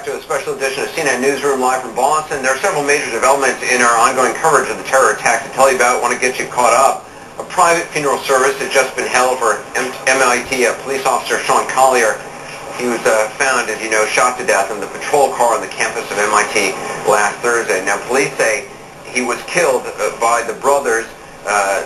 back to a special edition of CNN Newsroom live from Boston. There are several major developments in our ongoing coverage of the terror attacks to tell you about. I want to get you caught up. A private funeral service has just been held for MIT police officer Sean Collier. He was found, as you know, shot to death in the patrol car on the campus of MIT last Thursday. Now, police say he was killed by the brothers.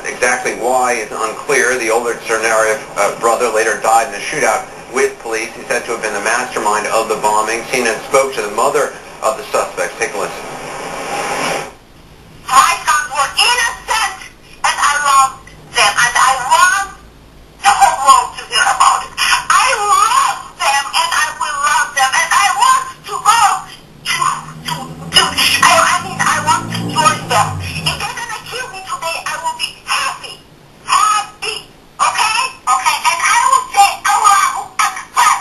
Exactly why is unclear. The older Tsarnaev brother later died in a shootout with police. He's said to have been the mastermind of the bombing. CNN spoke to the mother of the suspects. Take a listen. My sons were innocent, and I loved them, and I want the whole world to hear about it. I love them, and I will love them, and I want to go I want to join them. If they're going to kill me today, I will be happy. Happy. Okay? Okay. And I will say, Allahu Akbar.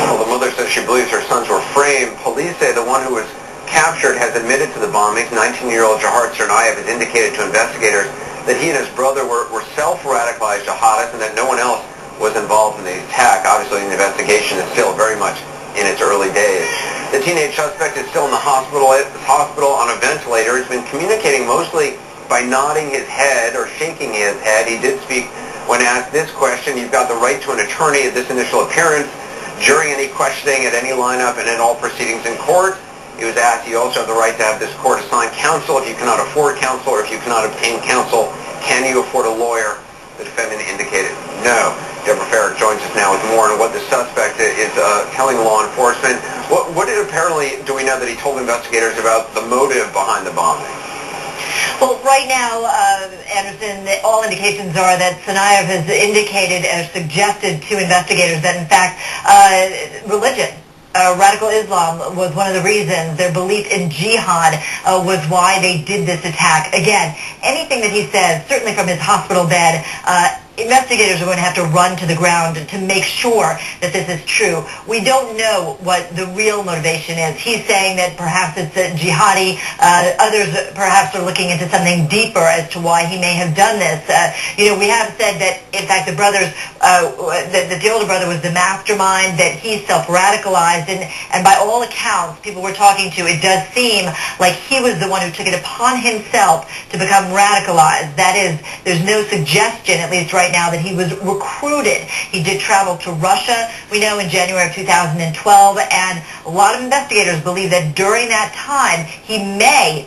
Well, the mother says she believes her sons were framed. Police say the one who was captured has admitted to the bombings. 19-year-old Jahar Tsarnaev has indicated to investigators that he and his brother were self-radicalized jihadists and that no one else was involved in the attack. Obviously, the investigation is still very much in its early days. The teenage suspect is still in the hospital on a ventilator. He's been communicating mostly by nodding his head or shaking his head. He did speak when asked this question. You've got the right to an attorney at this initial appearance. During any questioning at any lineup and in all proceedings in court, he was asked, you also have the right to have this court assign counsel. If you cannot afford counsel or if you cannot obtain counsel, can you afford a lawyer? The defendant indicated no. Deborah Farrick joins us now with more on what the suspect is telling law enforcement. What did apparently do we know that he told investigators about the motive behind the bombing? Well, right now, Anderson, all indications are that Tsarnaev has indicated or suggested to investigators that, in fact, religion, radical Islam was one of the reasons. Their belief in jihad was why they did this attack. Again, anything that he says, certainly from his hospital bed, investigators are going to have to run to the ground to make sure that this is true. We don't know what the real motivation is. He's saying that perhaps it's a jihadi. Others perhaps are looking into something deeper as to why he may have done this. We have said that, in fact, the brothers, that the older brother was the mastermind, that he's self-radicalized, and by all accounts, people we're talking to, it does seem like he was the one who took it upon himself to become radicalized. That is, there's no suggestion, at least right now, that he was recruited. He did travel to Russia, we know, in January of 2012, and a lot of investigators believe that during that time he may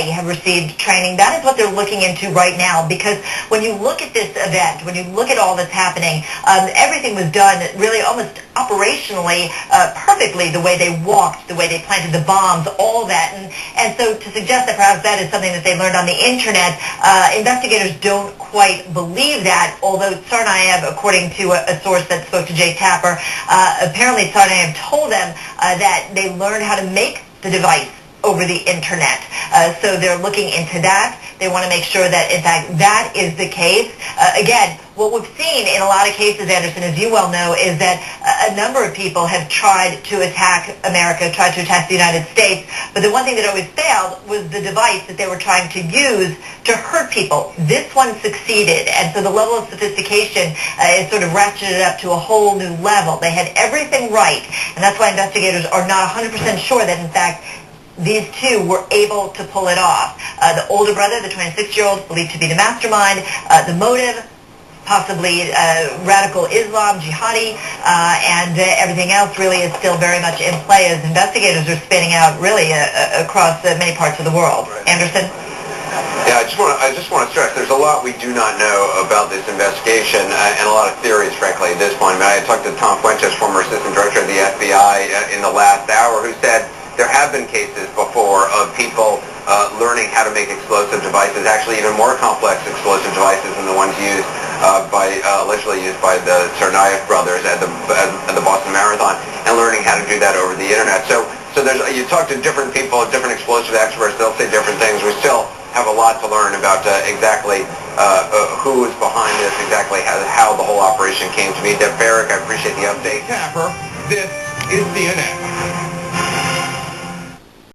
have received training. That is what they're looking into right now, because when you look at this event, when you look at all that's happening, everything was done really almost operationally perfectly, the way they walked, the way they planted the bombs, all that. And so to suggest that perhaps that is something that they learned on the internet, investigators don't quite believe that, although Tsarnaev, according to a source that spoke to Jay Tapper, apparently Tsarnaev told them that they learned how to make the device over the internet. So they're looking into that. They want to make sure that, in fact, that is the case. Again, what we've seen in a lot of cases, Anderson, as you well know, is that a number of people have tried to attack America, tried to attack the United States, but the one thing that always failed was the device that they were trying to use to hurt people. This one succeeded, and so the level of sophistication is sort of ratcheted up to a whole new level. They had everything right, and that's why investigators are not 100% sure that, in fact, these two were able to pull it off. The older brother, the 26-year-old, believed to be the mastermind. The motive, possibly radical Islam, jihadi, and everything else really is still very much in play as investigators are spinning out really across many parts of the world. Anderson? Yeah, I just want to stress there's a lot we do not know about this investigation and a lot of theories, frankly, at this point. I talked to Tom Fuentes, former assistant director of the FBI, in the last hour, who said there have been cases before of people learning how to make explosive devices, actually even more complex explosive devices than the ones used allegedly used by the Tsarnaev brothers at the Boston Marathon, and learning how to do that over the internet. So you talk to different people, different explosive experts, they'll say different things. We still have a lot to learn about exactly who is behind this, exactly how the whole operation came to be. Deb Farrick, I appreciate the update. Tapper, this is CNN.